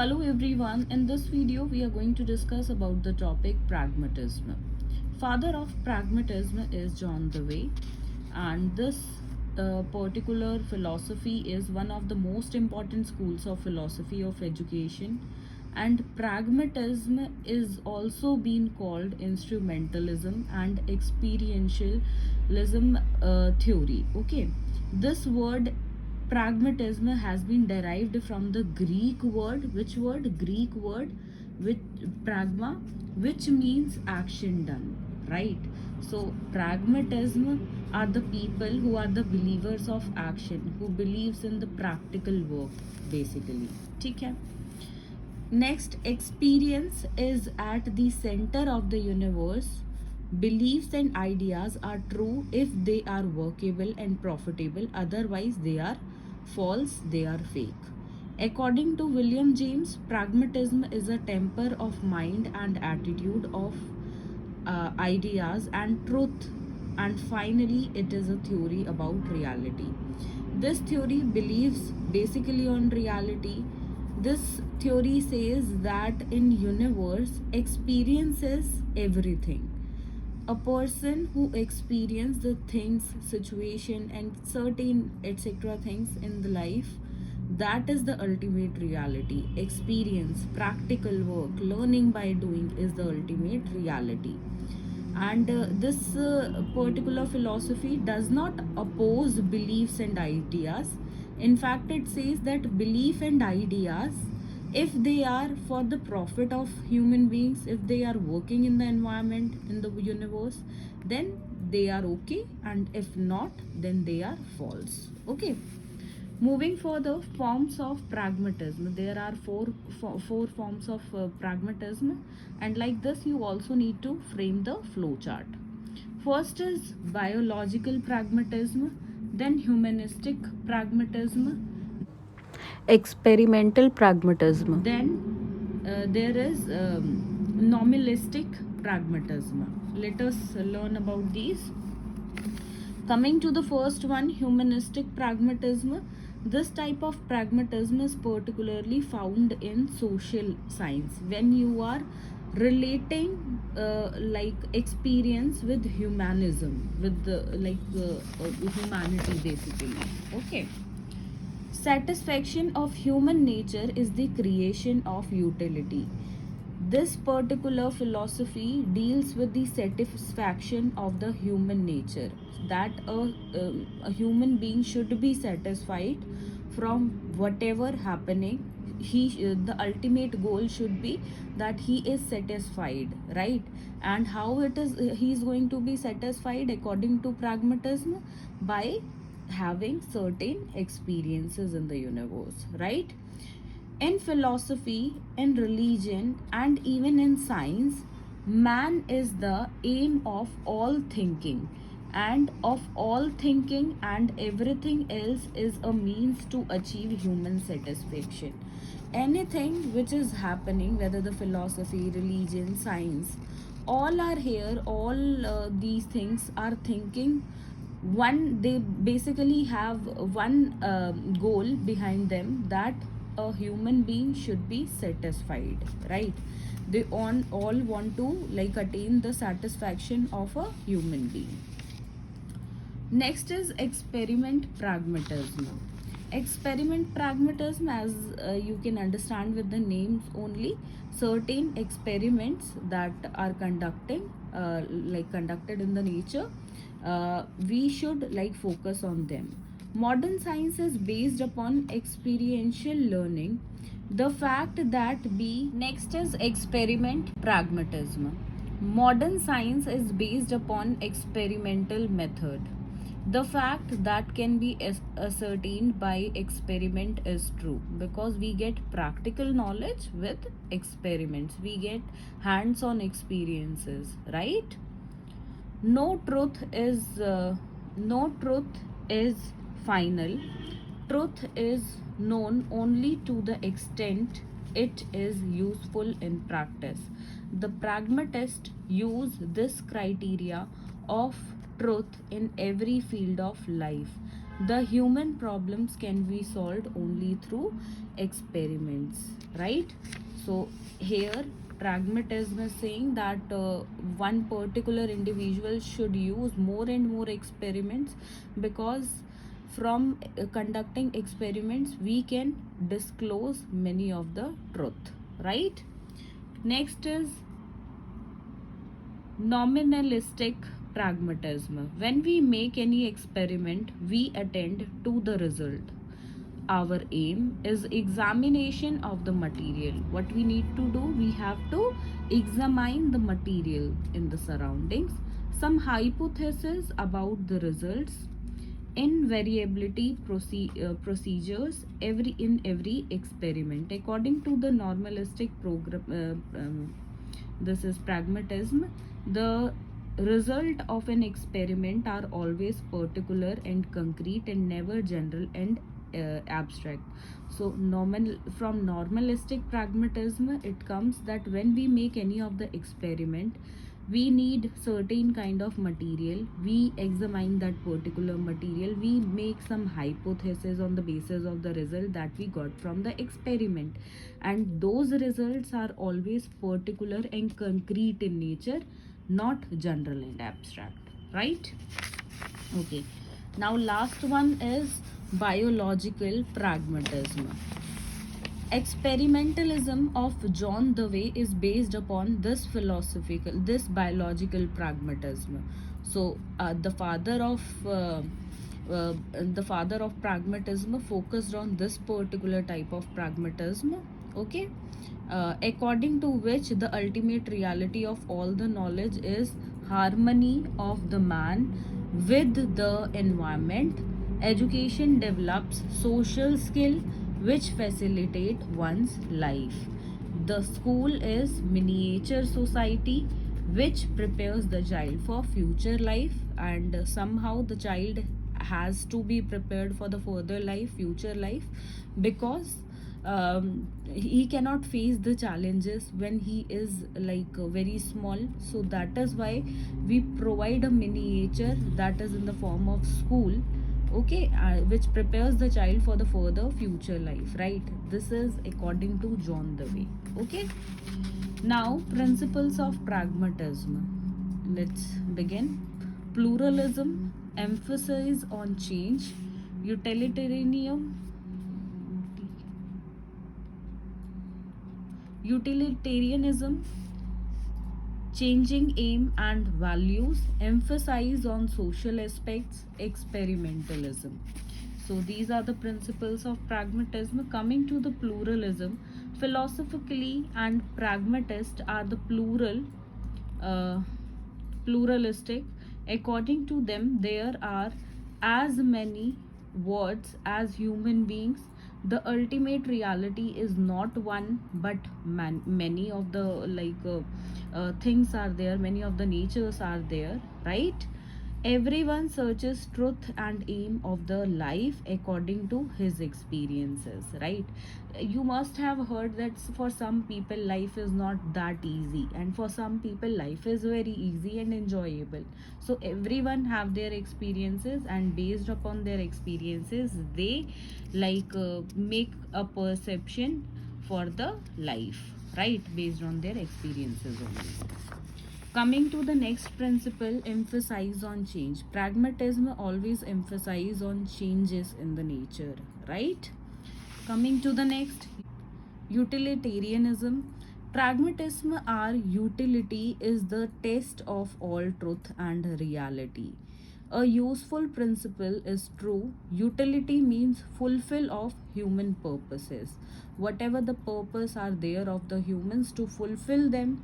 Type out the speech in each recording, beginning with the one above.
Hello everyone, in this video we are going to discuss about the topic pragmatism. Father of pragmatism is John Dewey, and this particular philosophy is one of the most important schools of philosophy of education, and pragmatism is also been called instrumentalism and experientialism theory. Okay, this word pragmatism has been derived from the Greek word, Greek word which pragma, which means action done, right? So pragmatism are the people who are the believers of action, who believes in the practical work basically. ठीक है. Next, experience is at the center of the universe. Beliefs and ideas are true if they are workable and profitable, otherwise, they are false, they are fake. According to William James, pragmatism is a temper of mind and attitude of ideas and truth, and finally, it is a theory about reality. This theory believes basically on reality. This theory says that in universe experiences everything. A person who experience the things, situation and certain etc things in the life, that is the ultimate reality. Experience, practical work, learning by doing is the ultimate reality. And this particular philosophy does not oppose beliefs and ideas. In fact, it says that belief and ideas, if they are for the profit of human beings, if they are working in the environment, in the universe, then they are okay, and if not, then they are false. Okay. Moving further, forms of pragmatism. There are four forms of pragmatism, and like this, you also need to frame the flow chart. First is biological pragmatism, then humanistic pragmatism, experimental pragmatism. Then there is nominalistic pragmatism. Let us learn about these. Coming to the first one, humanistic pragmatism. This type of pragmatism is particularly found in social science when you are relating like experience with humanism, with the humanity basically. Okay. Satisfaction of human nature is the creation of utility. This particular philosophy deals with the satisfaction of the human nature, that a human being should be satisfied from whatever happening. The ultimate goal should be that he is satisfied, right? And how it is he is going to be satisfied according to pragmatism? By having certain experiences in the universe, right? In philosophy, in religion, and even in science, man is the aim of all thinking, and everything else is a means to achieve human satisfaction. Anything which is happening, whether the philosophy, religion, science, all are here, all these things are thinking one, they basically have one goal behind them, that a human being should be satisfied, right? They all want to like attain the satisfaction of a human being. Next is experiment pragmatism. Experiment pragmatism, as you can understand with the names only, certain experiments that are conducted in the nature, we should like focus on them. Modern science is based upon experiential learning. The fact that be Next is experiment pragmatism. Modern science is based upon experimental method. The fact that can be ascertained by experiment is true, because we get practical knowledge with experiments, we get hands-on experiences, right? No truth is final. Truth is known only to the extent it is useful in practice. The pragmatists use this criteria of truth in every field of life. The human problems can be solved only through experiments, right? So here pragmatism is saying that one particular individual should use more and more experiments, because from conducting experiments we can disclose many of the truth, right? Next is nominalistic pragmatism. When we make any experiment, we attend to the result. Our aim is examination of the material. What we need to do, we have to examine the material in the surroundings, some hypothesis about the results, invariability procedures every experiment according to the normalistic program. This is pragmatism. The result of an experiment are always particular and concrete and never general and abstract. So from normalistic pragmatism it comes that when we make any of the experiment, we need certain kind of material, we examine that particular material, we make some hypothesis on the basis of the result that we got from the experiment, and those results are always particular and concrete in nature, not general and abstract, right? Okay, now last one is biological pragmatism. Experimentalism of John Dewey is based upon this biological pragmatism. So the father of pragmatism focused on this particular type of pragmatism. Okay, according to which the ultimate reality of all the knowledge is harmony of the man with the environment. Education develops social skill which facilitate one's life. The school is miniature society which prepares the child for future life, and somehow the child has to be prepared for the further life, future life, because he cannot face the challenges when he is like very small. So that is why we provide a miniature that is in the form of school, okay, which prepares the child for the further future life, right? This is according to John Dewey. Okay, now principles of pragmatism, let's begin. Pluralism, emphasis on change. Utilitarianism, changing aim and values, emphasize on social aspects. Experimentalism. So these are the principles of pragmatism. Coming to the pluralism, philosophically and pragmatist are the uh, pluralistic. According to them, there are as many words as human beings. The ultimate reality is not one but many of the things are there, many of the natures are there, right? Everyone searches truth and aim of the life according to his experiences, right? You must have heard that for some people life is not that easy, and for some people life is very easy and enjoyable. So everyone have their experiences, and based upon their experiences they make a perception for the life, right, based on their experiences only. Coming to the next principle, emphasize on change. Pragmatism always emphasize on changes in the nature, right? Coming to the next, utilitarianism. Pragmatism or utility is the test of all truth and reality. A useful principle is true. Utility means fulfill of human purposes. Whatever the purpose are there of the humans, to fulfill them,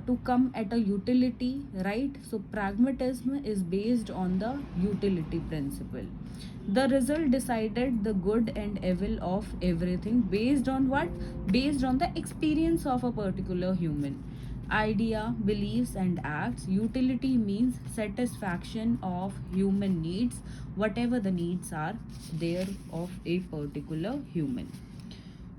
to come at a utility, right? So pragmatism is based on the utility principle. The result decided the good and evil of everything based on what? Based on the experience of a particular human. Idea, beliefs, and acts. Utility means satisfaction of human needs, whatever the needs are there of a particular human.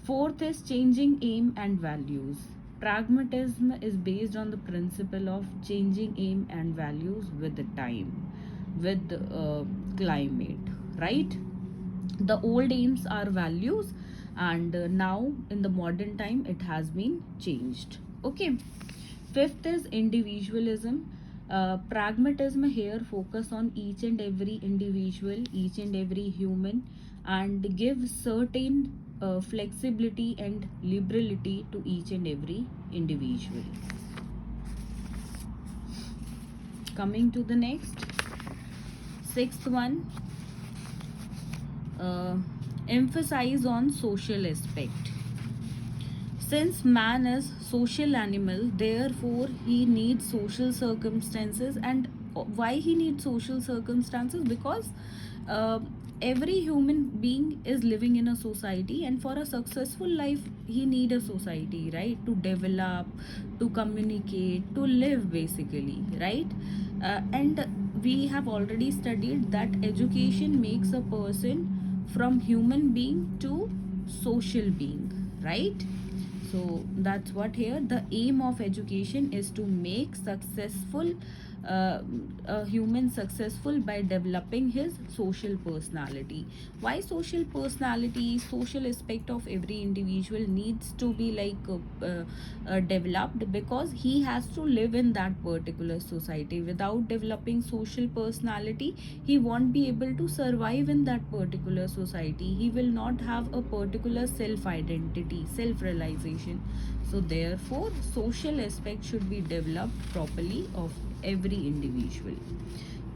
Fourth is changing aim and values. Pragmatism is based on the principle of changing aim and values with the time, with climate, right? The old aims are values, and now in the modern time it has been changed. Okay. Fifth is individualism. Pragmatism here focus on each and every individual, each and every human, and give certain flexibility and liberality to each and every individual. Coming to the next, sixth one, uh, emphasize on social aspect. Since man is social animal, therefore he needs social circumstances. And why he needs social circumstances? Because uh, every human being is living in a society, and for a successful life he need a society, right? To develop, to communicate, to live basically, right? And we have already studied that education makes a person from human being to social being, right? So that's what here the aim of education is, to make successful a human successful by developing his social personality. Why social personality? Social aspect of every individual needs to be developed, because he has to live in that particular society. Without developing social personality, he won't be able to survive in that particular society. He will not have a particular self identity, self realization. So therefore social aspect should be developed properly of every individual.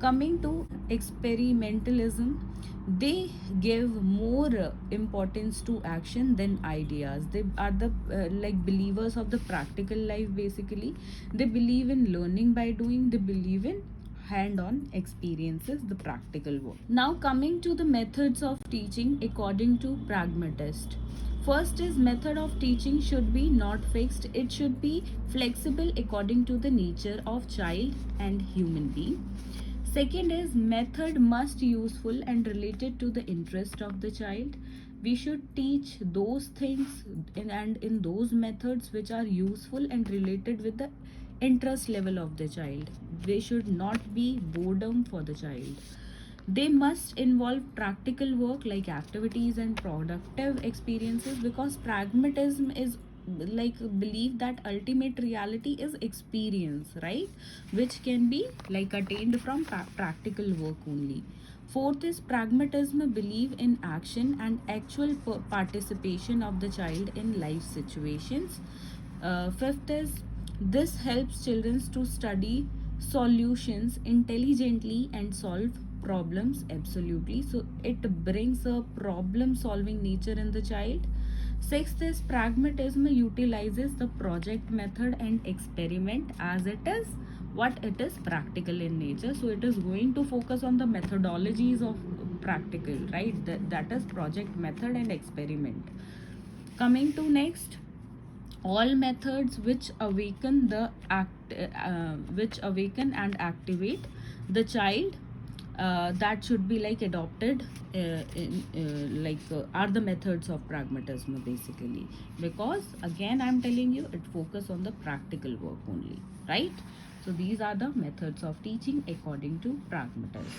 Coming to experimentalism, they give more importance to action than ideas. They are the believers of the practical life basically. They believe in learning by doing. They believe in hand-on experiences, the practical work. Now coming to the methods of teaching according to pragmatist. First is, method of teaching should be not fixed. It should be flexible according to the nature of child and human being. Second is, method must useful and related to the interest of the child. We should teach those things and in those methods which are useful and related with the interest level of the child. They should not be boredom for the child. They must involve practical work like activities and productive experiences, because pragmatism is like believe that ultimate reality is experience, right? Which can be like attained from practical work only. Fourth is, pragmatism believe in action and actual participation of the child in life situations. Fifth is, this helps children to study solutions intelligently and solve problems absolutely. So it brings a problem solving nature in the child. Sixth is, pragmatism utilizes the project method and experiment as it is what it is, practical in nature. So it is going to focus on the methodologies of practical, right? That is project method and experiment. Coming to next, all methods which awaken and activate the child, that should be like adopted are the methods of pragmatism basically. Because again I'm telling you, it focus on the practical work only, right? So these are the methods of teaching according to pragmatism.